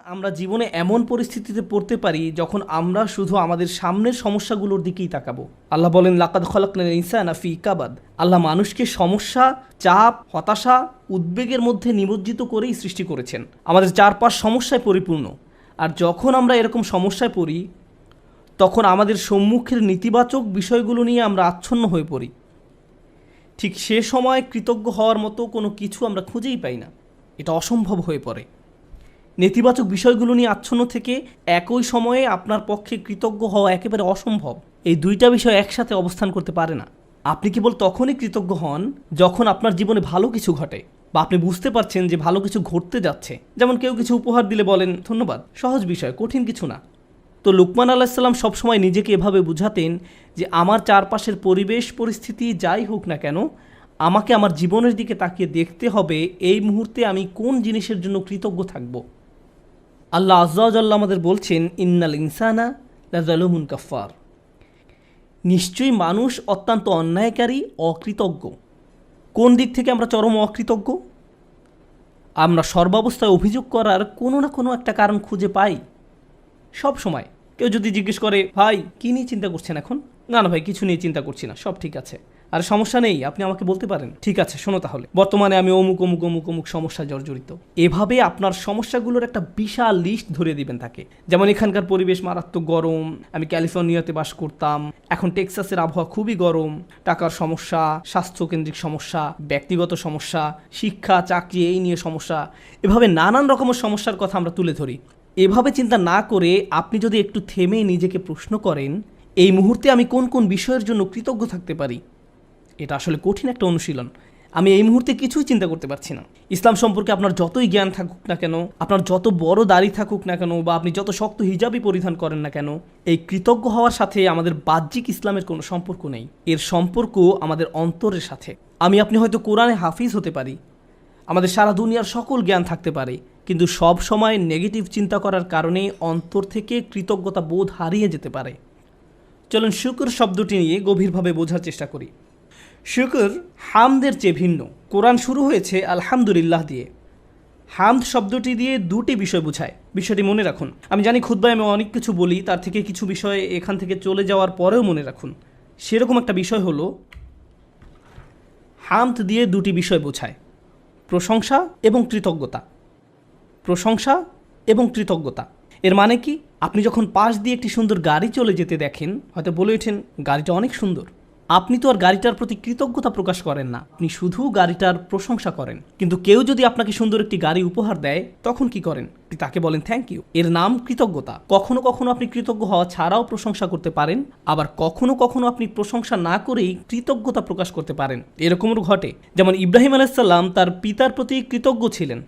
আমরা জীবনে এমন পরিস্থিতিতে পড়তে পারি যখন আমরা শুধু আমাদের সামনের সমস্যাগুলোর দিকেই তাকাবো। আল্লাহ বলেন, লাকাদ খলাকনাল ইনসানা ফি কাবাদ। আল্লাহ মানুষকে সমস্যা, চাপ, হতাশা, উদ্বেগের মধ্যে নিমজ্জিত করেই সৃষ্টি করেছেন। আমাদের চারপাশ সমস্যায় পরিপূর্ণ। আর যখন আমরা এরকম সমস্যায় পড়ি, তখন আমাদের সম্মুখের নেতিবাচক বিষয়গুলো নিয়ে আমরা আচ্ছন্ন হয়ে পড়ি। ঠিক সে সময় কৃতজ্ঞ হওয়ার মতো কোনো কিছু আমরা খুঁজেই পাই না। এটা অসম্ভব হয়ে পড়ে। নেতিবাচক বিষয়গুলো নিয়ে আচ্ছন্ন থেকে একই সময়ে আপনার পক্ষে কৃতজ্ঞ হওয়া একেবারে অসম্ভব। এই দুইটা বিষয় একসাথে অবস্থান করতে পারে না। আপনি কেবল তখনই কৃতজ্ঞ হন যখন আপনার জীবনে ভালো কিছু ঘটে, বা আপনি বুঝতে পারছেন যে ভালো কিছু ঘটতে যাচ্ছে। যেমন কেউ কিছু উপহার দিলে বলেন ধন্যবাদ, সহজ বিষয়, কঠিন কিছু না। তো লুকমান আলাইহিস সালাম সবসময় নিজেকে এভাবে বুঝাতেন যে আমার চারপাশের পরিবেশ পরিস্থিতি যাই হোক না কেন, আমাকে আমার জীবনের দিকে তাকিয়ে দেখতে হবে এই মুহূর্তে আমি কোন জিনিসের জন্য কৃতজ্ঞ থাকব। আল্লাহ আজ্জা ওয়া জাল্লা আমাদের বলছেন, ইন্নাল ইনসানা লাযালুমুন কাফফার। নিশ্চয়ই মানুষ অত্যন্ত অন্যায়কারী, অকৃতজ্ঞ। কোন দিক থেকে আমরা চরম অকৃতজ্ঞ? আমরা সর্বাবস্থায় অভিযোগ করার কোনো না কোনো একটা কারণ খুঁজে পাই সব সময়। কেউ যদি জিজ্ঞেস করে, ভাই কী নিয়ে চিন্তা করছেন এখন? না না ভাই, কিছু নিয়ে চিন্তা করছি না, সব ঠিক আছে। আর সমস্যা নেই, আপনি আমাকে বলতে পারেন। ঠিক আছে, শোনো তাহলে, বর্তমানে আমি অমুক অমুক অমুক অমুক সমস্যায় জর্জরিত। এভাবে আপনার সমস্যাগুলোর একটা বিশাল লিস্ট ধরিয়ে দিবেন তাকে। যেমন এখানকার পরিবেশ মারাত্মক গরম, আমি ক্যালিফোর্নিয়াতে বাস করতাম, এখন টেক্সাসের আবহাওয়া খুবই গরম, টাকার সমস্যা, স্বাস্থ্যকেন্দ্রিক সমস্যা, ব্যক্তিগত সমস্যা, শিক্ষা চাকরি এই নিয়ে সমস্যা। এভাবে নানান রকমের সমস্যার কথা আমরা তুলে ধরি। এভাবে চিন্তা না করে আপনি যদি একটু থেমে নিজেকে প্রশ্ন করেন, এই মুহূর্তে আমি কোন কোন বিষয়ের জন্য কৃতজ্ঞ থাকতে পারি। এটা আসলে কঠিন একটা অনুশীলন। আমি এই মুহূর্তে কিছুই চিন্তা করতে পারছি না। ইসলাম সম্পর্কে আপনার যতই জ্ঞান থাকুক না কেন, আপনার যত বড় দাড়ি থাকুক না কেন, বা আপনি যত শক্ত হিজাবই পরিধান করেন না কেন, এই কৃতজ্ঞ হওয়ার সাথে আমাদের বাহ্যিক ইসলামের কোনো সম্পর্ক নেই। এর সম্পর্ক আমাদের অন্তরের সাথে। আপনি হয়তো কোরআনে হাফিজ হতে পারি, আমাদের সারা দুনিয়ার সকল জ্ঞান থাকতে পারে, কিন্তু সব সময় নেগেটিভ চিন্তা করার কারণে অন্তর থেকে কৃতজ্ঞতা বোধ হারিয়ে যেতে পারে। চলুন শুকর শব্দটি নিয়ে গভীরভাবে বোঝার চেষ্টা করি। শুকর হামদের চেয়ে ভিন্ন। কোরআন শুরু হয়েছে আলহামদুলিল্লাহ দিয়ে। হামদ শব্দটি দিয়ে দুটি বিষয় বোঝায়। বিষয়টি মনে রাখুন। আমি জানি খুতবায় আমি অনেক কিছু বলি, তার থেকে কিছু বিষয় এখান থেকে চলে যাওয়ার পরেও মনে রাখুন। সেরকম একটা বিষয় হলো, হামদ দিয়ে দুটি বিষয় বোঝায়, প্রশংসা এবং কৃতজ্ঞতা। প্রশংসা এবং কৃতজ্ঞতা এর মানে কি? আপনি যখন পাশ দিয়ে একটি সুন্দর গাড়ি চলে যেতে দেখেন, হয়তো বলে ওঠেন গাড়িটা অনেক সুন্দর। আপনি তো আর গাড়িটার প্রতি কৃতজ্ঞতা প্রকাশ করেন না, আপনি শুধু গাড়িটার প্রশংসা করেন। কিন্তু কেউ যদি আপনাকে সুন্দর একটি গাড়ি উপহার দেয়, তখন কি করেন? তাকে বলেন থ্যাংক ইউ। এর নাম কৃতজ্ঞতা। কখনো কখনো আপনি কৃতজ্ঞ হওয়া ছাড়াও প্রশংসা করতে পারেন, আবার কখনো কখনো আপনি প্রশংসা না করেই কৃতজ্ঞতা প্রকাশ করতে পারেন। এরকমও ঘটে। যেমন ইব্রাহিম আলাইহিস সালাম তার পিতার প্রতি কৃতজ্ঞ ছিলেন,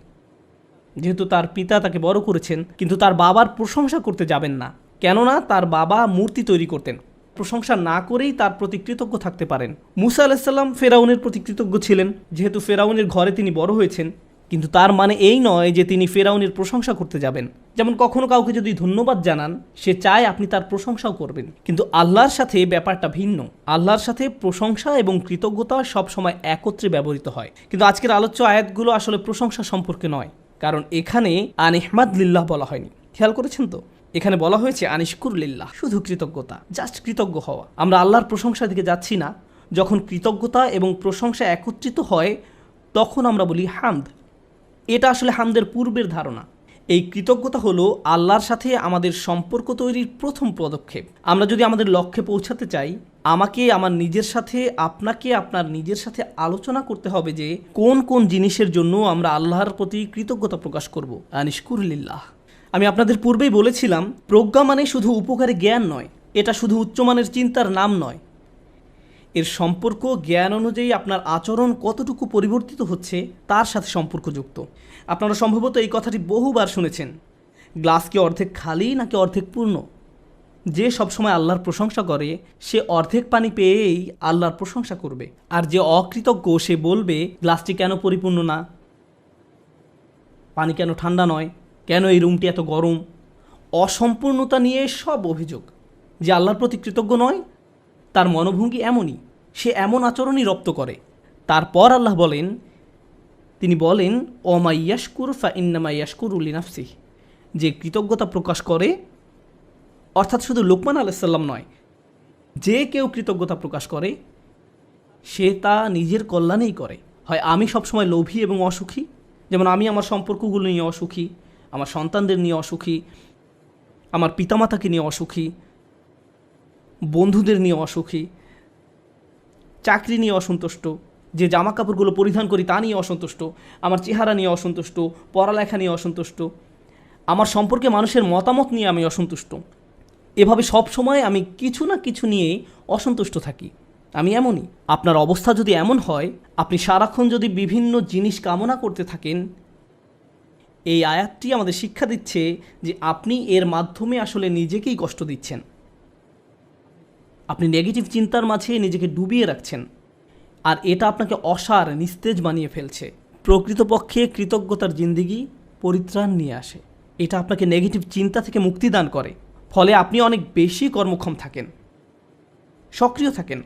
যেহেতু তার পিতা তাকে বড় করেছেন, কিন্তু তার বাবার প্রশংসা করতে যাবেন না, কেননা তার বাবা মূর্তি তৈরি করতেন। প্রশংসা না করেই তার প্রতি কৃতজ্ঞ থাকতে পারেন। মুসা আলাইহিস সালাম ফেরাউনের প্রতি কৃতজ্ঞ ছিলেন, যেহেতু ফেরাউনের ঘরে তিনি বড় হয়েছেন, কিন্তু তার মানে এই নয় যে তিনি ফেরাউনের প্রশংসা করতে যাবেন। যেমন কখনো কাউকে যদি ধন্যবাদ জানান, সে চায় আপনি তার প্রশংসাও করবেন, কিন্তু আল্লাহর সাথে ব্যাপারটা ভিন্ন। আল্লাহর সাথে প্রশংসা এবং কৃতজ্ঞতা সবসময় একত্রে ব্যবহৃত হয়। কিন্তু আজকের আলোচ্য আয়াতগুলো আসলে প্রশংসা সম্পর্কে নয়, কারণ এখানে আনিহমাদ লিল্লাহ বলা হয়নি। খেয়াল করেছেন তো? এখানে বলা হয়েছে আনিশকুর লিল্লাহ, শুধু কৃতজ্ঞতা, জাস্ট কৃতজ্ঞ হওয়া। আমরা আল্লাহর প্রশংসার দিকে যাচ্ছি না। যখন কৃতজ্ঞতা এবং প্রশংসা একত্রিত হয়, তখন আমরা বলি হামদ। এটা আসলে হামদের পূর্বের ধারণা। এই কৃতজ্ঞতা হলো আল্লাহর সাথে আমাদের সম্পর্ক তৈরির প্রথম পদক্ষেপ। আমরা যদি আমাদের লক্ষ্যে পৌঁছাতে চাই, আমাকে আমার নিজের সাথে, আপনাকে আপনার নিজের সাথে আলোচনা করতে হবে যে কোন কোন জিনিসের জন্য আমরা আল্লাহর প্রতি কৃতজ্ঞতা প্রকাশ করব। আনিশকুর লিল্লাহ। আমি আপনাদের পূর্বেই বলেছিলাম, প্রজ্ঞা মানে শুধু উপকারী জ্ঞান নয়, এটা শুধু উচ্চমানের চিন্তার নাম নয়। এর সম্পর্ক জ্ঞান অনুযায়ী আপনার আচরণ কতটুকু পরিবর্তিত হচ্ছে তার সাথে সম্পর্কযুক্ত। আপনারা সম্ভবত এই কথাটি বহুবার শুনেছেন, গ্লাস কি অর্ধেক খালি নাকি অর্ধেক পূর্ণ? যে সবসময় আল্লাহর প্রশংসা করে, সে অর্ধেক পানি পেয়েই আল্লাহর প্রশংসা করবে। আর যে অকৃতজ্ঞ, সে বলবে গ্লাসটি কেন পরিপূর্ণ না, পানি কেন ঠান্ডা নয়, কেন এই রুমটি এত গরম। অসম্পূর্ণতা নিয়ে সব অভিযোগ। যে আল্লাহর প্রতি কৃতজ্ঞ নয়, তার মনোভঙ্গি এমনই, সে এমন আচরণই রপ্ত করে। তারপর আল্লাহ বলেন, তিনি বলেন ওমা ইয়াশকুর ফা ইন্নামা ইয়াশকুরু লিনাফসিহি। যে কৃতজ্ঞতা প্রকাশ করে, অর্থাৎ শুধু লোকমান আলাইহিস সালাম নয়, যে কেউ কৃতজ্ঞতা প্রকাশ করে সে তা নিজের কল্যাণেই করে। হয় আমি সবসময় লোভী এবং অসুখী, যেমন আমি আমার সম্পর্কগুলো নিয়ে অসুখী, আমার সন্তানদের নিয়ে অসুখী, আমার পিতামাতাকে নিয়ে অসুখী, বন্ধুদের নিয়ে অসুখী, চাকরি নিয়ে অসন্তুষ্ট, যে জামা কাপড়গুলো পরিধান করি তা নিয়ে অসন্তুষ্ট, আমার চেহারা নিয়ে অসন্তুষ্ট, পড়ালেখা নিয়ে অসন্তুষ্ট, আমার সম্পর্কে মানুষের মতামত নিয়ে আমি অসন্তুষ্ট। এভাবে সব সময় আমি কিছু না কিছু নিয়ে অসন্তুষ্ট থাকি। আমি এমনই। আপনার অবস্থা যদি এমন হয়, আপনি সারাক্ষণ যদি বিভিন্ন জিনিস কামনা করতে থাকেন, এই আয়াতটি আমাদের শিক্ষা দিচ্ছে যে আপনি এর মাধ্যমে আসলে নিজেকেই কষ্ট দিচ্ছেন। আপনি নেগেটিভ চিন্তার মাঝে নিজেকে ডুবিয়ে রাখছেন, আর এটা আপনাকে অসার, নিস্তেজ বানিয়ে ফেলছে। প্রকৃতপক্ষে কৃতজ্ঞতার জিন্দিগি পরিত্রাণ নিয়ে আসে। এটা আপনাকে নেগেটিভ চিন্তা থেকে মুক্তি দান করে, ফলে আপনি অনেক বেশি কর্মক্ষম থাকেন, সক্রিয় থাকেন।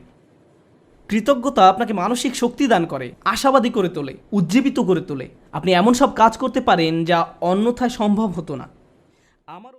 কৃতজ্ঞতা আপনাকে মানসিক শক্তি দান করে, আশাবাদী করে তোলে, উজ্জীবিত করে তোলে। আপনি এমন সব কাজ করতে পারেন যা অন্যথায় সম্ভব হতো না। আমার